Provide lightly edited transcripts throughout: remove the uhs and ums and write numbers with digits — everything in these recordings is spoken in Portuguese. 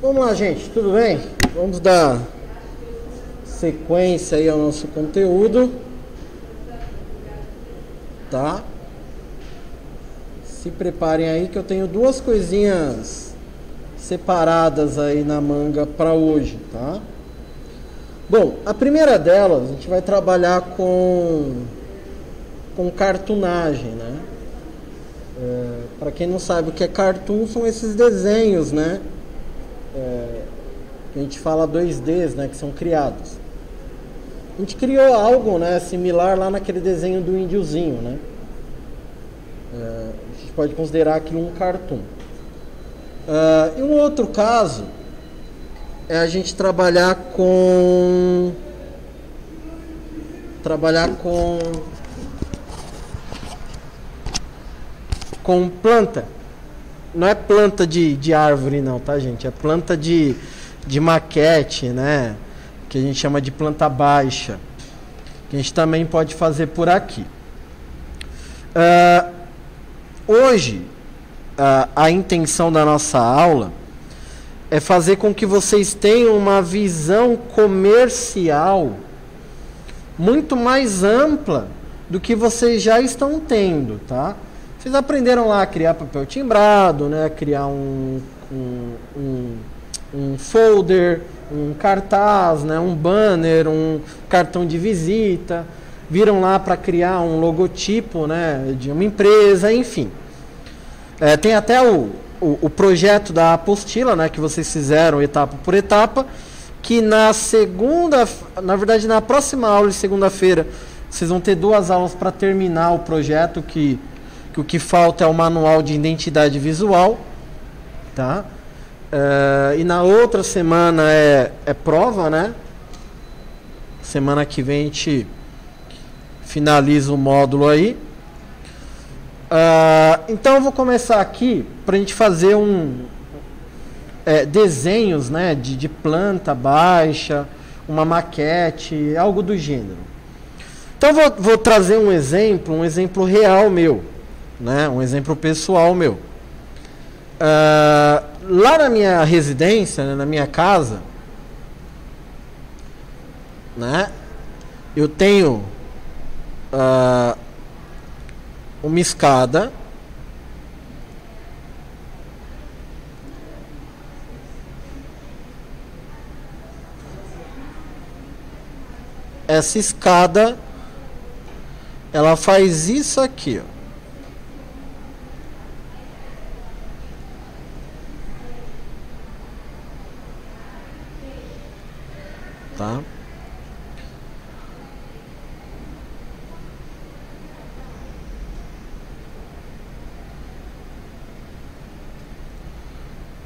Vamos lá, gente, tudo bem? Vamos dar sequência aí ao nosso conteúdo, tá? Se preparem aí que eu tenho duas coisinhas separadas aí na manga para hoje, tá? Bom, a primeira delas, a gente vai trabalhar com cartoonagem, né? Para quem não sabe o que é cartoon, são esses desenhos, né? Que a gente fala 2Ds, né? Que são criados. A gente criou algo, né? Similar lá naquele desenho do índiozinho, né? A gente pode considerar aquilo um cartoon. E um outro caso é a gente trabalhar com planta. Não é planta de árvore não, tá, gente? É planta de maquete, né? Que a gente chama de planta baixa. Que a gente também pode fazer por aqui. Hoje, a intenção da nossa aula é fazer com que vocês tenham uma visão comercial muito mais ampla do que vocês já estão tendo, tá? Vocês aprenderam lá a criar papel timbrado, né? Criar um folder, um cartaz, né? Um banner, um cartão de visita. Viram lá para criar um logotipo, né? De uma empresa, enfim. Tem até o projeto da apostila, né? Que vocês fizeram etapa por etapa. Que na próxima aula de segunda-feira, vocês vão ter 2 aulas para terminar o projeto, que o que falta é o manual de identidade visual, tá? E na outra semana é prova, né? Semana que vem a gente finaliza o módulo aí. Então eu vou começar aqui para a gente fazer desenhos, né? De planta baixa, uma maquete, algo do gênero. Então vou trazer um exemplo real meu. Né? Um exemplo pessoal meu. Lá na minha residência, né, na minha casa, né, eu tenho uma escada essa escada ela faz isso aqui, ó. Tá?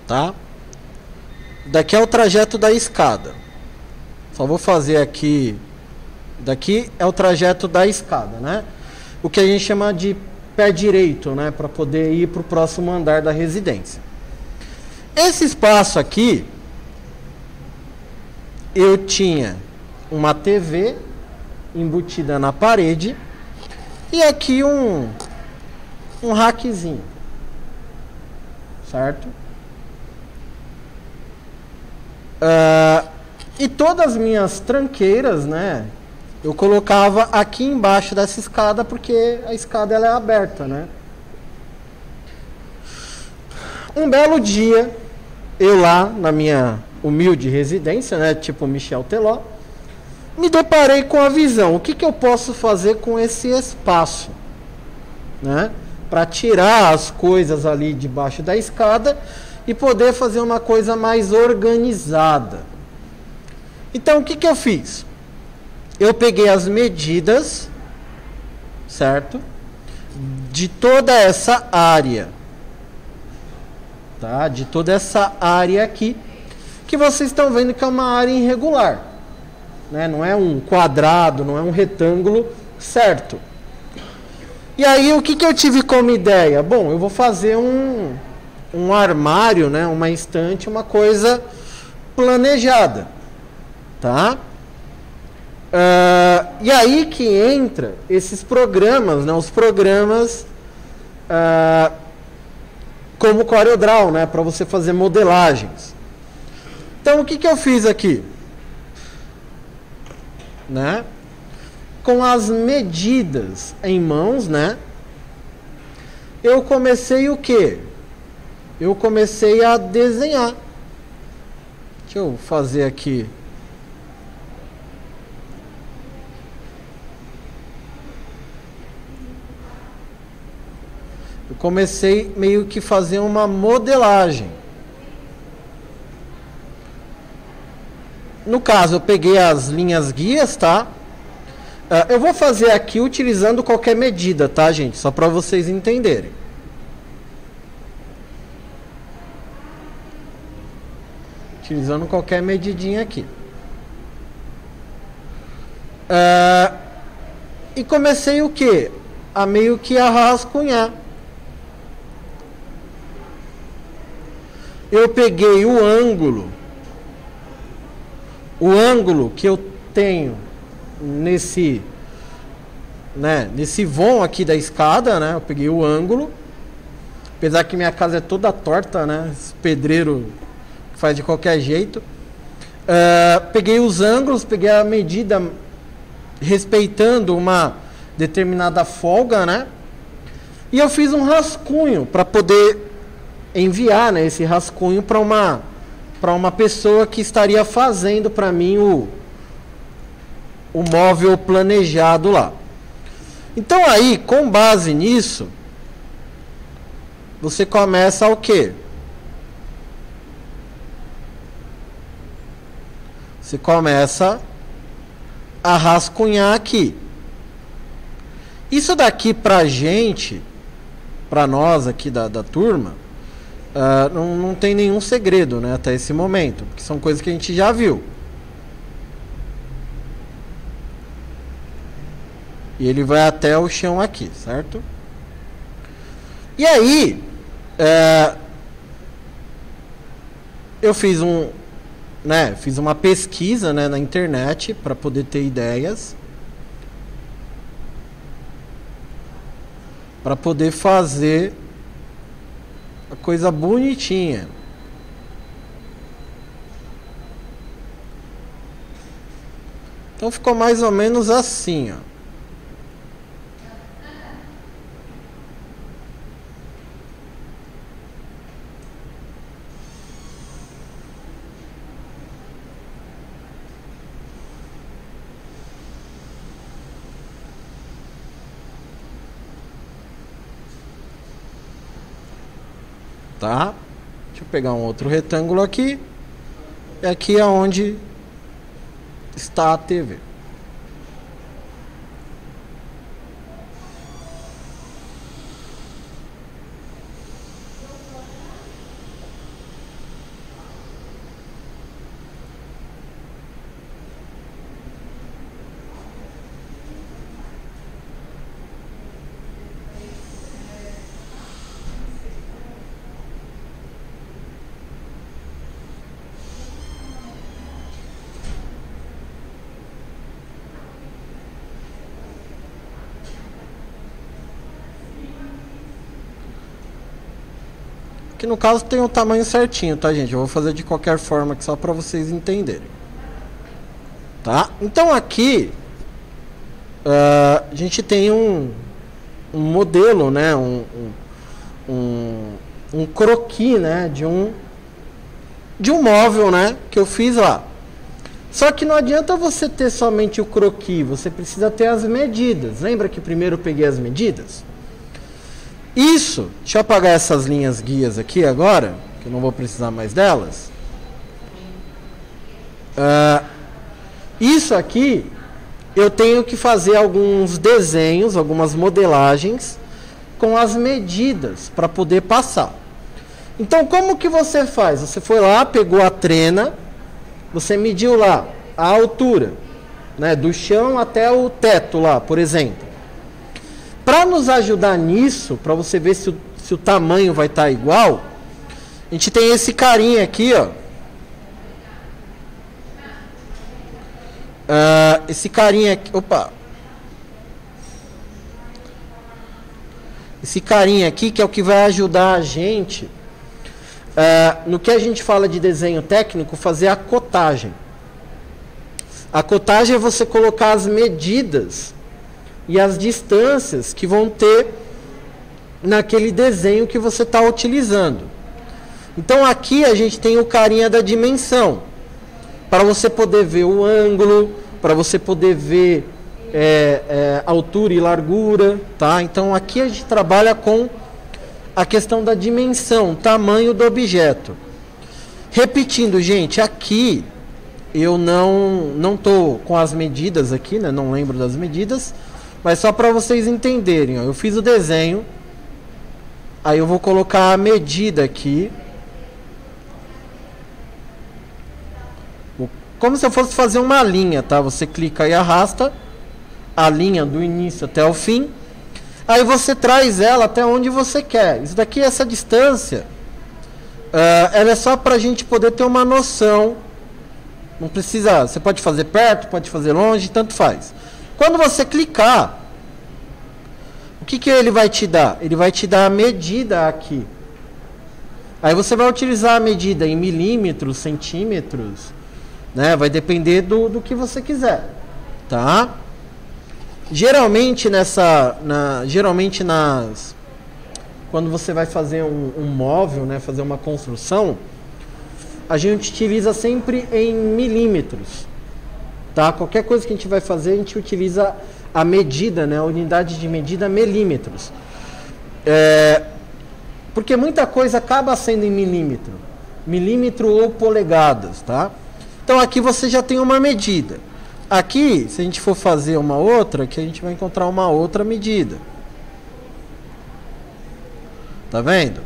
Tá? Daqui é o trajeto da escada. Só vou fazer aqui. Daqui é o trajeto da escada, né? O que a gente chama de pé direito, né? Para poder ir para o próximo andar da residência. Esse espaço aqui, eu tinha uma TV embutida na parede e aqui um rackzinho, certo? E todas as minhas tranqueiras, né, eu colocava aqui embaixo dessa escada porque a escada ela é aberta, né? Um belo dia, eu lá na minha humilde residência, né, tipo Michel Teló, me deparei com a visão. O que eu posso fazer com esse espaço, né, para tirar as coisas ali debaixo da escada e poder fazer uma coisa mais organizada. Então, o que eu fiz? Eu peguei as medidas, certo, de toda essa área, tá, de toda essa área aqui, que vocês estão vendo que é uma área irregular, né? Não é um quadrado, não é um retângulo certo. E aí o que eu tive como ideia? Bom, eu vou fazer um armário, né? Uma estante, uma coisa planejada, tá? E aí que entra esses programas, né? Os programas como o CorelDRAW, né? Para você fazer modelagens. Então, o que que eu fiz aqui? Né? Com as medidas em mãos, né? Eu comecei o quê? Eu comecei a desenhar. Deixa eu fazer aqui. Eu comecei meio que fazer uma modelagem. No caso, eu peguei as linhas guias, tá? Eu vou fazer aqui utilizando qualquer medida, tá, gente? Só para vocês entenderem. Utilizando qualquer medidinha aqui. E comecei o quê? A meio que a rascunhar. Eu peguei o ângulo que eu tenho nesse vão aqui da escada, né? Eu peguei o ângulo, apesar que minha casa é toda torta, né? Esse pedreiro faz de qualquer jeito. Peguei os ângulos, peguei a medida respeitando uma determinada folga, né? E eu fiz um rascunho para poder enviar, né, esse rascunho para uma pessoa que estaria fazendo para mim o móvel planejado lá. Então aí, com base nisso, você começa o quê? Você começa a rascunhar aqui. Isso daqui pra gente, pra nós aqui da turma, não tem nenhum segredo, né, até esse momento, porque são coisas que a gente já viu. E ele vai até o chão aqui, certo? E aí, eu fiz fiz uma pesquisa, né, na internet para poder ter ideias, para poder fazer a coisa bonitinha. Então ficou mais ou menos assim, ó. Tá? Deixa eu pegar um outro retângulo aqui. E aqui é onde está a TV. Que no caso tem o tamanho certinho, tá, gente? Eu vou fazer de qualquer forma aqui só para vocês entenderem. Tá? Então aqui a gente tem um modelo, né? Um croquis, né? De um móvel, né? Que eu fiz lá. Só que não adianta você ter somente o croquis, você precisa ter as medidas. Lembra que primeiro eu peguei as medidas? Isso, deixa eu apagar essas linhas guias aqui agora, que eu não vou precisar mais delas. Isso aqui, eu tenho que fazer alguns desenhos, algumas modelagens com as medidas para poder passar. Então, como que você faz? Você foi lá, pegou a trena, você mediu lá a altura, né, do chão até o teto lá, por exemplo. Para nos ajudar nisso, para você ver se o tamanho vai estar igual, a gente tem esse carinha aqui, ó. Esse carinha aqui, opa. Esse carinha aqui que é o que vai ajudar a gente No que a gente fala de desenho técnico, fazer a cotagem. A cotagem é você colocar as medidas e as distâncias que vão ter naquele desenho que você está utilizando. Então aqui a gente tem o carinha da dimensão, para você poder ver o ângulo, para você poder ver altura e largura, tá? Então aqui a gente trabalha com a questão da dimensão, tamanho do objeto. Repetindo, gente, aqui eu não tô com as medidas aqui, né? Não lembro das medidas, mas só para vocês entenderem, ó, eu fiz o desenho, aí eu vou colocar a medida aqui, como se eu fosse fazer uma linha, tá? Você clica e arrasta a linha do início até o fim, aí você traz ela até onde você quer. Isso daqui, essa distância, ela é só para a gente poder ter uma noção. Não precisa, você pode fazer perto, pode fazer longe, tanto faz. Quando você clicar, o que ele vai te dar? Ele vai te dar a medida aqui. Aí você vai utilizar a medida em milímetros, centímetros, né? Vai depender do que você quiser, tá? Geralmente quando você vai fazer um móvel, né? Fazer uma construção, a gente utiliza sempre em milímetros, tá? Qualquer coisa que a gente vai fazer, a gente utiliza a medida, né? A unidade de medida milímetros. Porque muita coisa acaba sendo em milímetro ou polegadas, tá? Então aqui você já tem uma medida. Aqui, se a gente for fazer uma outra, que a gente vai encontrar uma outra medida. Tá vendo?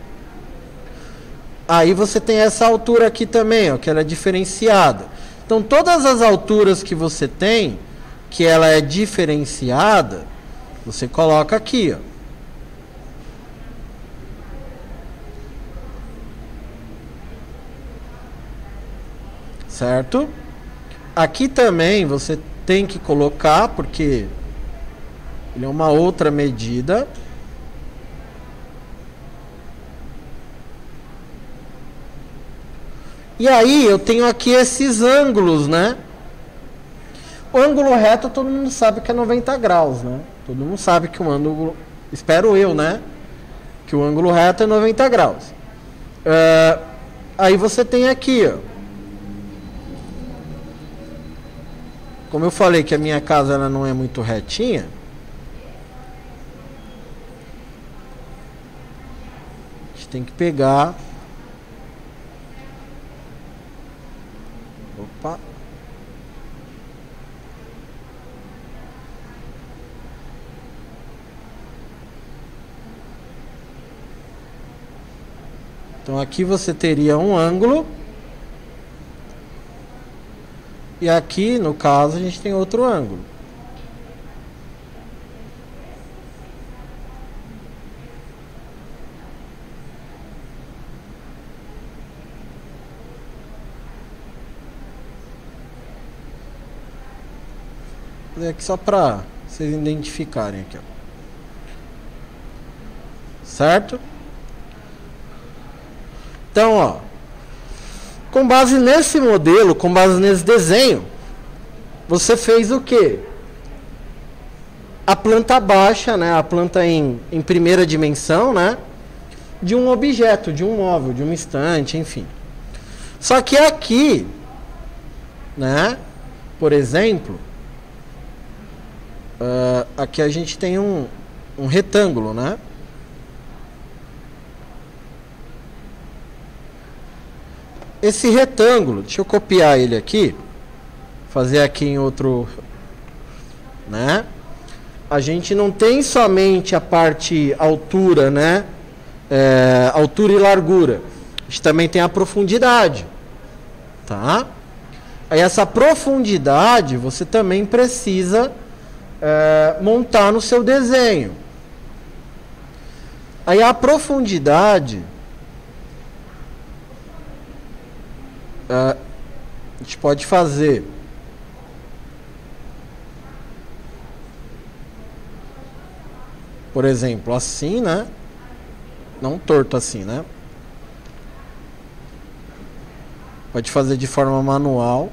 Aí você tem essa altura aqui também, ó, que ela é diferenciada. Então todas as alturas que você tem, que ela é diferenciada, você coloca aqui, ó. Certo? Aqui também você tem que colocar, porque ele é uma outra medida. E aí eu tenho aqui esses ângulos, né? O ângulo reto todo mundo sabe que é 90 graus, né? Todo mundo sabe que o ângulo, espero eu, né? Que o ângulo reto é 90 graus. Aí você tem aqui, ó. Como eu falei que a minha casa ela não é muito retinha, a gente tem que pegar. Opa. Então aqui você teria um ângulo. E aqui, no caso, a gente tem outro ângulo. Vou fazer aqui só para vocês identificarem aqui, ó. Certo? Então, ó, com base nesse modelo, com base nesse desenho, você fez o quê? A planta baixa, né? A planta em primeira dimensão, né? De um objeto, de um móvel, de uma estante, enfim. Só que aqui, né? Por exemplo, aqui a gente tem um retângulo, né? Esse retângulo, deixa eu copiar ele aqui, fazer aqui em outro, né? A gente não tem somente a parte altura, né? Altura e largura. A gente também tem a profundidade, tá? Aí essa profundidade você também precisa montar no seu desenho. Aí a profundidade a gente pode fazer por exemplo assim, né? Não torto assim, né? Pode fazer de forma manual.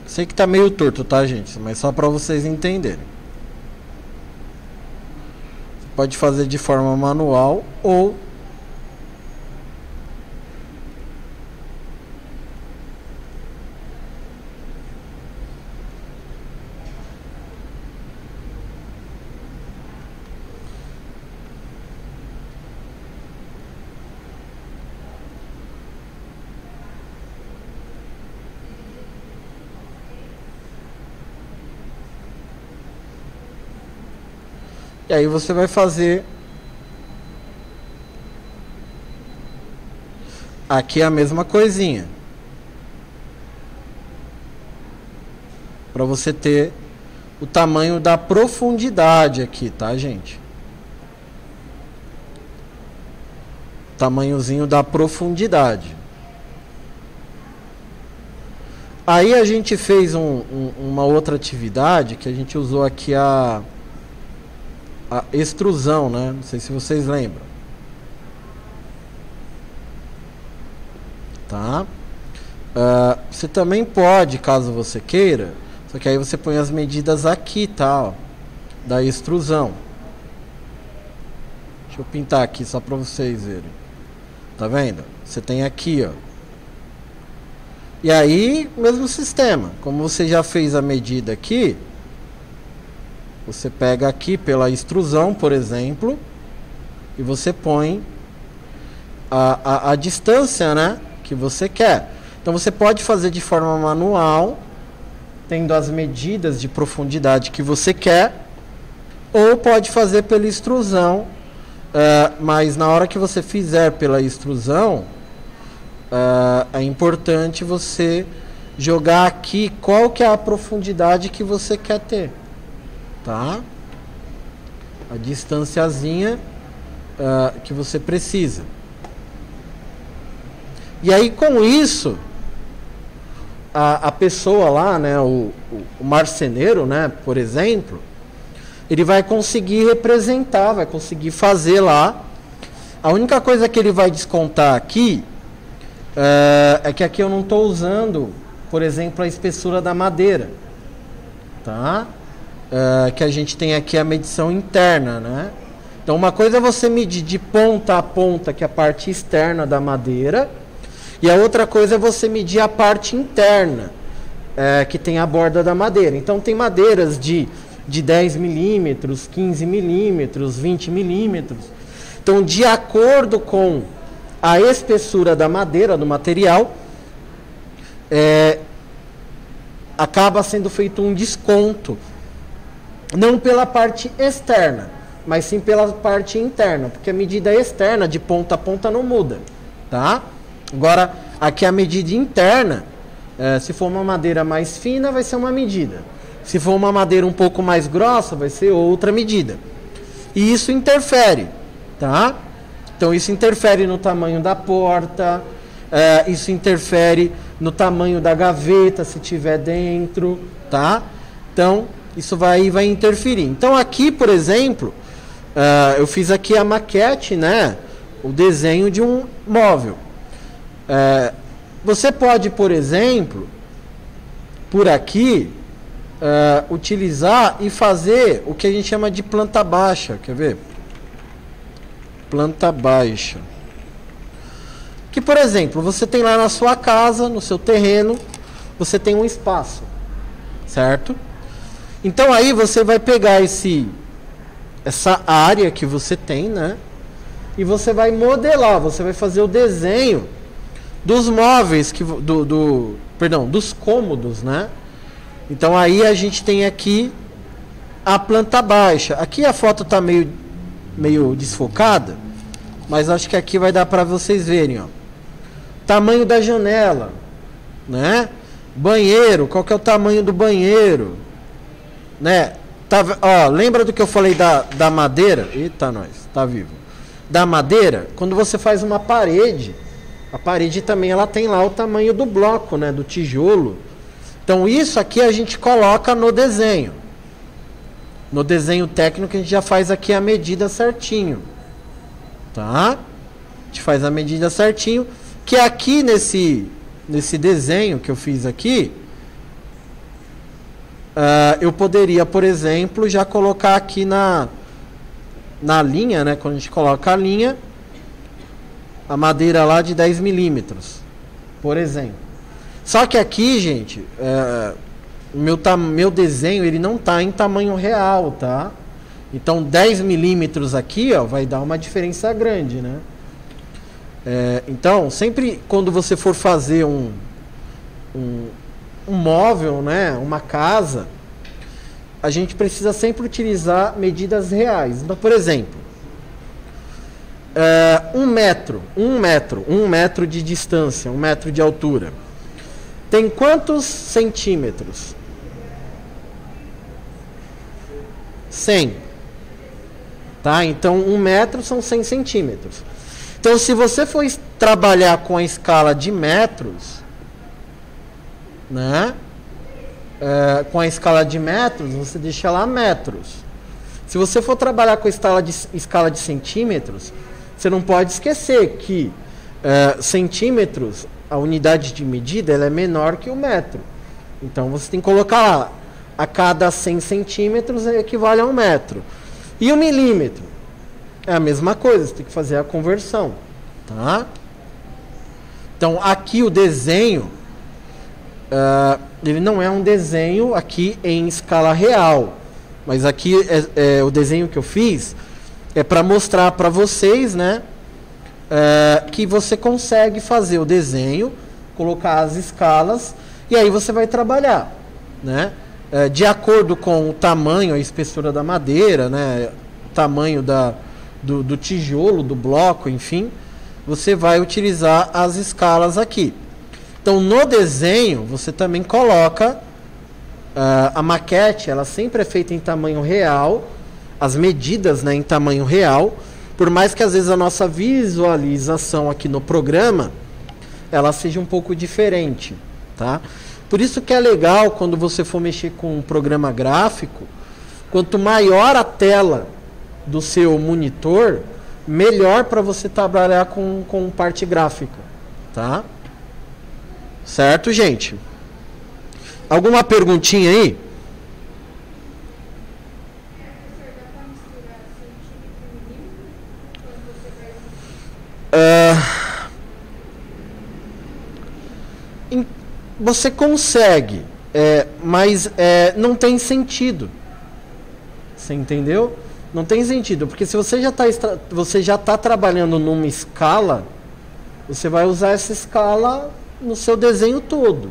Sei que tá meio torto, tá, gente? Mas só para vocês entenderem. Você pode fazer de forma manual ou e aí você vai fazer aqui a mesma coisinha. Para você ter o tamanho da profundidade aqui, tá, gente? Tamanhozinho da profundidade. Aí a gente fez uma outra atividade que a gente usou aqui a extrusão, né? Não sei se vocês lembram. Tá? Você também pode, caso você queira, só que aí você põe as medidas aqui, tá? Ó, da extrusão. Deixa eu pintar aqui só para vocês verem. Tá vendo? Você tem aqui, ó. E aí, mesmo sistema. Como você já fez a medida aqui, você pega aqui pela extrusão, por exemplo, e você põe a distância, né, que você quer. Então você pode fazer de forma manual, tendo as medidas de profundidade que você quer, ou pode fazer pela extrusão, mas na hora que você fizer pela extrusão, é importante você jogar aqui qual que é a profundidade que você quer ter. Tá? A distanciazinha que você precisa. E aí com isso a pessoa lá, né, o marceneiro, né, por exemplo, ele vai conseguir representar, vai conseguir fazer lá. A única coisa que ele vai descontar aqui é que aqui eu não estou usando, por exemplo, a espessura da madeira, tá? Que a gente tem aqui a medição interna, né? Então uma coisa é você medir de ponta a ponta, que é a parte externa da madeira, e a outra coisa é você medir a parte interna, que tem a borda da madeira. Então tem madeiras de 10 milímetros, 15 milímetros, 20 milímetros. Então, de acordo com a espessura da madeira, do material, acaba sendo feito um desconto. Não pela parte externa, mas sim pela parte interna, porque a medida externa de ponta a ponta não muda, tá? Agora, aqui a medida interna, se for uma madeira mais fina, vai ser uma medida. Se for uma madeira um pouco mais grossa, vai ser outra medida. E isso interfere, tá? Então, isso interfere no tamanho da porta, isso interfere no tamanho da gaveta, se tiver dentro, tá? Então, isso vai interferir. Então aqui, por exemplo, eu fiz aqui a maquete, né? O desenho de um móvel. Você pode, por exemplo, por aqui, utilizar e fazer o que a gente chama de planta baixa. Quer ver? Planta baixa. Que, por exemplo, você tem lá na sua casa, no seu terreno, você tem um espaço, certo? Então aí você vai pegar essa área que você tem, né? E você vai modelar, você vai fazer o desenho dos móveis, dos cômodos, né? Então aí a gente tem aqui a planta baixa. Aqui a foto está meio desfocada, mas acho que aqui vai dar para vocês verem, ó. Tamanho da janela, né? Banheiro, qual que é o tamanho do banheiro? Né? Tá, ó, lembra do que eu falei da madeira? Eita, nós, tá vivo. da madeira, quando você faz uma parede, a parede também ela tem lá o tamanho do bloco, né, do tijolo. Então isso aqui a gente coloca no desenho. No desenho técnico a gente já faz aqui a medida certinho. Tá? A gente faz a medida certinho, que aqui nesse desenho que eu fiz aqui, eu poderia, por exemplo, já colocar aqui na linha, né, quando a gente coloca a linha, a madeira lá de 10 milímetros, por exemplo. Só que aqui, gente, meu desenho ele não está em tamanho real, tá? Então 10 milímetros aqui, ó, vai dar uma diferença grande, né? Então, sempre quando você for fazer um móvel, né, uma casa, a gente precisa sempre utilizar medidas reais. Então, por exemplo, 1 metro de distância, 1 metro de altura, tem quantos centímetros? 100. Tá? Então 1 metro são 100 centímetros. Então, se você for trabalhar com a escala de metros, né? Com a escala de metros, você deixa lá metros. Se você for trabalhar com a escala de centímetros, você não pode esquecer que centímetros, a unidade de medida, ela é menor que o metro. Então você tem que colocar lá, a cada 100 centímetros equivale a 1 metro. E o milímetro? É a mesma coisa, você tem que fazer a conversão. Tá? Então aqui o desenho, ele não é um desenho aqui em escala real, mas aqui o desenho que eu fiz é para mostrar para vocês, né, que você consegue fazer o desenho, colocar as escalas e aí você vai trabalhar, né, de acordo com o tamanho, a espessura da madeira, né, o tamanho do tijolo, do bloco, enfim, você vai utilizar as escalas aqui. Então, no desenho, você também coloca a maquete, ela sempre é feita em tamanho real, as medidas, né, em tamanho real, por mais que às vezes a nossa visualização aqui no programa, ela seja um pouco diferente, tá? Por isso que é legal quando você for mexer com um programa gráfico, quanto maior a tela do seu monitor, melhor para você trabalhar com parte gráfica, tá? Certo, gente? Alguma perguntinha aí? Você consegue, mas não tem sentido. Você entendeu? Não tem sentido, porque se você já está trabalhando numa escala, você vai usar essa escala no seu desenho todo,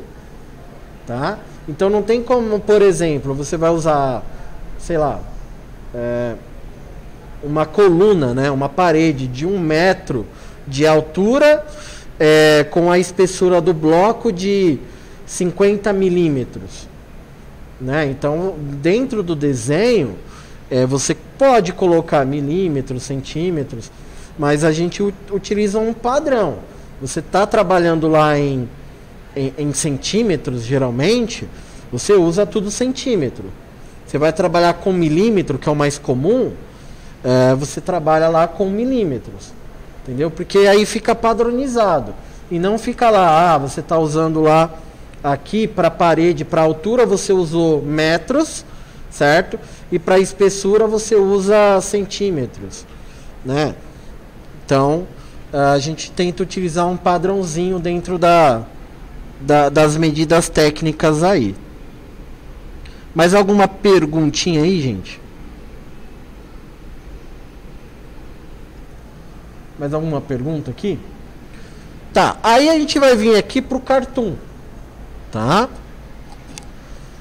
tá? Então não tem como, por exemplo, você vai usar, sei lá, uma coluna, né, uma parede de 1 metro de altura, com a espessura do bloco de 50 milímetros, né? Então, dentro do desenho, você pode colocar milímetros, centímetros, mas a gente utiliza um padrão. Você está trabalhando lá em centímetros, geralmente, você usa tudo centímetro. Você vai trabalhar com milímetro, que é o mais comum, você trabalha lá com milímetros. Entendeu? Porque aí fica padronizado. E não fica lá, você está usando lá, aqui para a parede, para a altura, você usou metros, certo? E para a espessura você usa centímetros, né? Então, a gente tenta utilizar um padrãozinho dentro das medidas técnicas aí. Mais alguma perguntinha aí, gente? Mais alguma pergunta aqui? Tá, aí a gente vai vir aqui para o Cartoon, tá?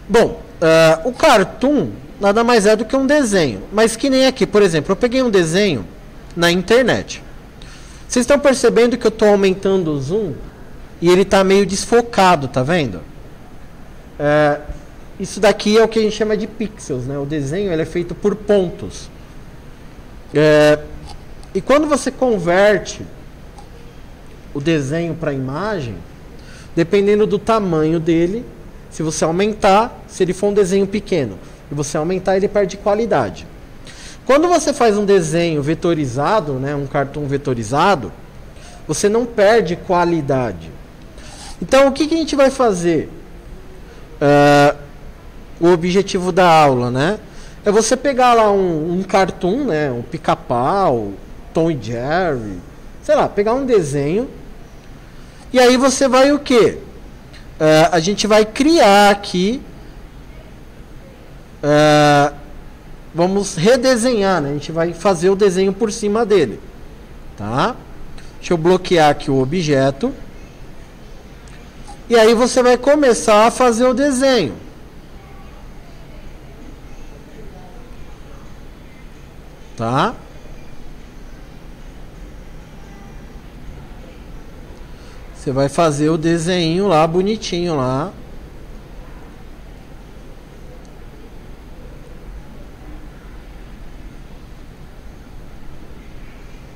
Bom, o Cartoon nada mais é do que um desenho, mas que nem aqui, por exemplo, eu peguei um desenho na internet. Vocês estão percebendo que eu estou aumentando o zoom e ele está meio desfocado, tá vendo? Isso daqui é o que a gente chama de pixels, né? O desenho ele é feito por pontos. E quando você converte o desenho para imagem, dependendo do tamanho dele, se você aumentar, se ele for um desenho pequeno, e você aumentar, ele perde qualidade. Quando você faz um desenho vetorizado, né, um cartoon vetorizado, você não perde qualidade. Então, o que a gente vai fazer? O objetivo da aula, né? É você pegar lá um cartoon, né? Um Pica-Pau, Tom e Jerry, sei lá, pegar um desenho. E aí você vai o quê? A gente vai criar aqui. Vamos redesenhar, né? A gente vai fazer o desenho por cima dele. Tá? Deixa eu bloquear aqui o objeto. E aí você vai começar a fazer o desenho. Tá? Você vai fazer o desenho lá, bonitinho lá.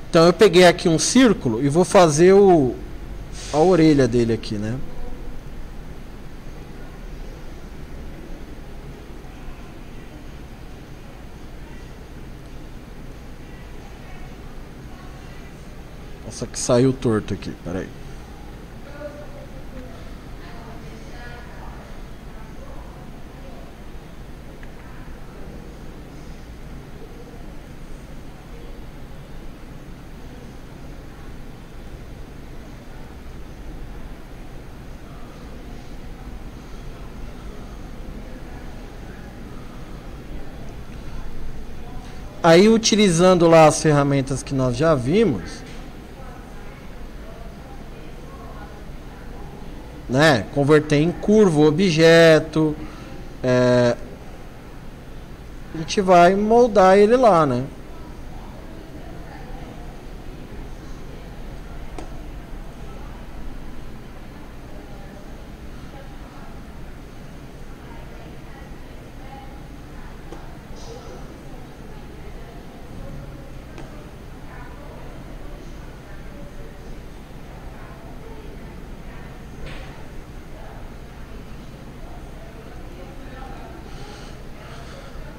Então eu peguei aqui um círculo e vou fazer a orelha dele aqui, né? Nossa, que saiu torto aqui, peraí. Aí, utilizando lá as ferramentas que nós já vimos, né? Converter em curva o objeto, a gente vai moldar ele lá, né?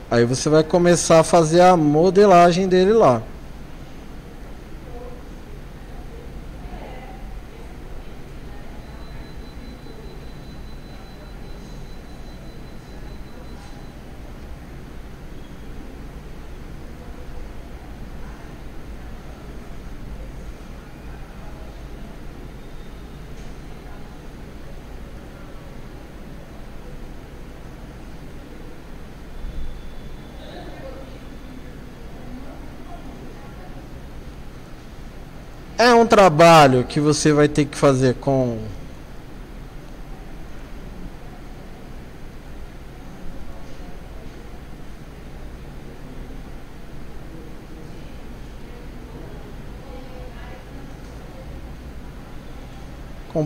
Aí você vai começar a fazer a modelagem dele lá. É um trabalho que você vai ter que fazer com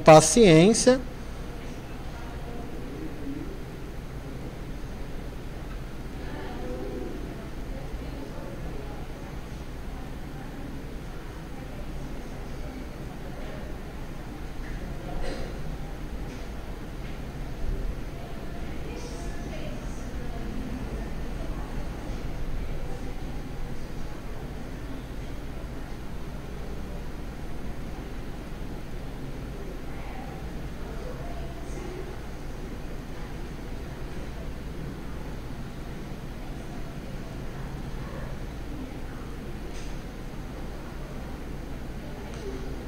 paciência.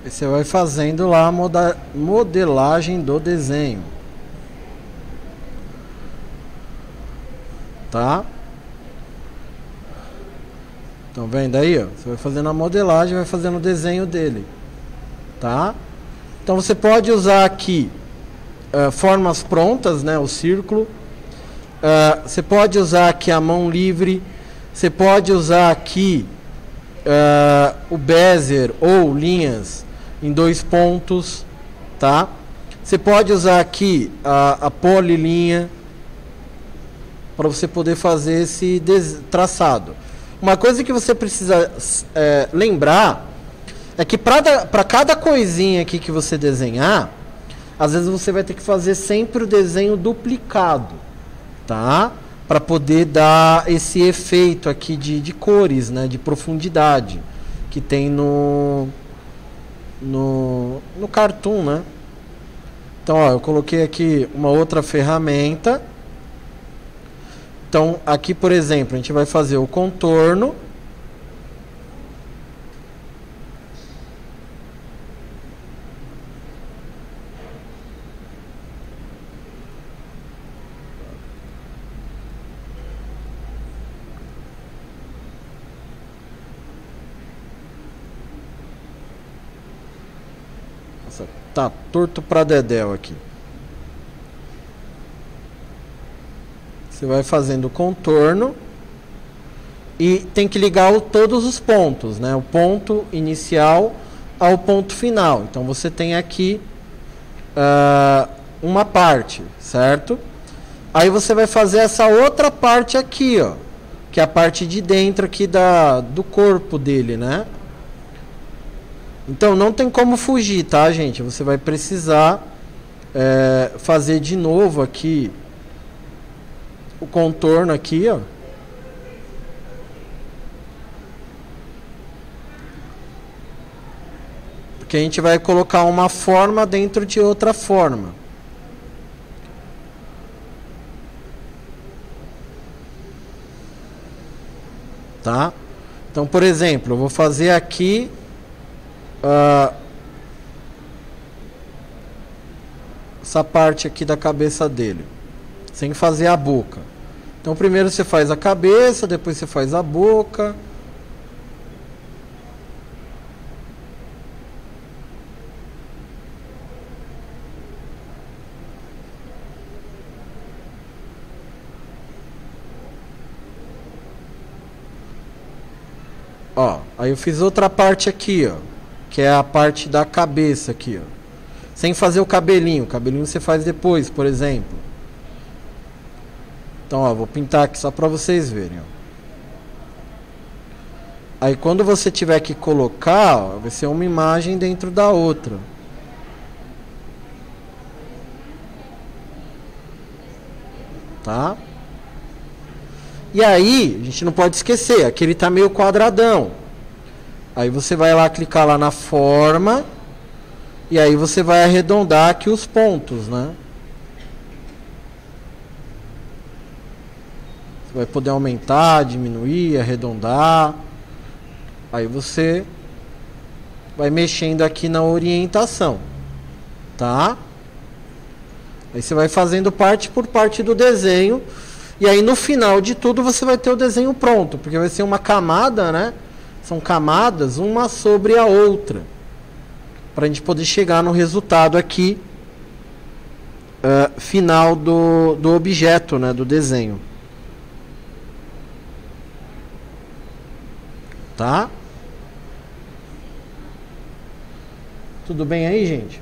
E você vai fazendo lá a modelagem do desenho. Tá? Estão vendo aí, ó? Você vai fazendo a modelagem, vai fazendo o desenho dele. Tá? Então você pode usar aqui formas prontas, né? O círculo. Você pode usar aqui a mão livre. Você pode usar aqui o Bezier ou linhas em 2 pontos, tá? Você pode usar aqui a polilinha para você poder fazer esse traçado. Uma coisa que você precisa lembrar é que para cada coisinha aqui que você desenhar, às vezes você vai ter que fazer sempre o desenho duplicado, tá? Para poder dar esse efeito aqui de cores, né? De profundidade que tem no Cartoon, né? Então, ó, eu coloquei aqui uma outra ferramenta. Então, aqui, por exemplo, a gente vai fazer o contorno. Nossa, tá torto pra dedéu aqui. Você vai fazendo o contorno e tem que ligar todos os pontos, né? O ponto inicial ao ponto final. Então você tem aqui uma parte, certo? Aí você vai fazer essa outra parte aqui, ó, que é a parte de dentro aqui do corpo dele, né? Então não tem como fugir, tá, gente? Você vai precisar fazer de novo aqui o contorno aqui, ó. Porque a gente vai colocar uma forma dentro de outra forma. Tá? Então, por exemplo, eu vou fazer aqui essa parte aqui da cabeça dele, sem fazer a boca. Então primeiro você faz a cabeça, depois você faz a boca. Ó, aí eu fiz outra parte aqui, ó, que é a parte da cabeça aqui, ó. Sem fazer o cabelinho. O cabelinho você faz depois, por exemplo. Então, ó, vou pintar aqui só para vocês verem, ó. Aí quando você tiver que colocar, ó, vai ser uma imagem dentro da outra. Tá? E aí, a gente não pode esquecer, aqui ele tá meio quadradão. Aí você vai lá clicar lá na forma e aí você vai arredondar aqui os pontos, né? Você vai poder aumentar, diminuir, arredondar. Aí você vai mexendo aqui na orientação, tá? Aí você vai fazendo parte por parte do desenho. E aí no final de tudo você vai ter o desenho pronto, porque vai ser uma camada, né? São camadas, uma sobre a outra, para a gente poder chegar no resultado aqui final do objeto, né? Do desenho. Tá? Tudo bem aí, gente?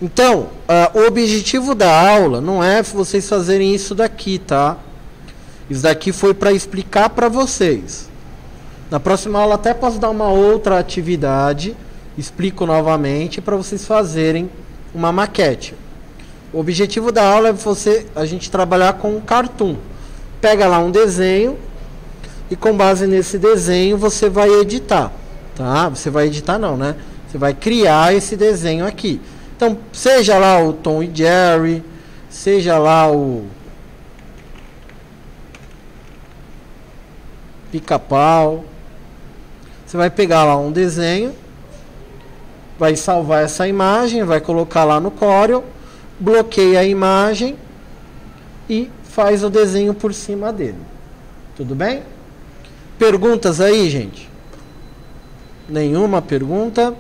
Então, o objetivo da aula não é vocês fazerem isso daqui, tá? Isso daqui foi para explicar para vocês. Na próxima aula até posso dar uma outra atividade, explico novamente para vocês fazerem uma maquete. O objetivo da aula é a gente trabalhar com um cartoon. Pega lá um desenho e com base nesse desenho você vai editar, tá? Você vai editar não, né? Você vai criar esse desenho aqui. Então, seja lá o Tom e Jerry, seja lá o Pica-Pau. Você vai pegar lá um desenho, vai salvar essa imagem, vai colocar lá no Corel, bloqueia a imagem e faz o desenho por cima dele. Tudo bem? Perguntas aí, gente? Nenhuma pergunta?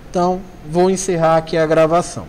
Então, vou encerrar aqui a gravação.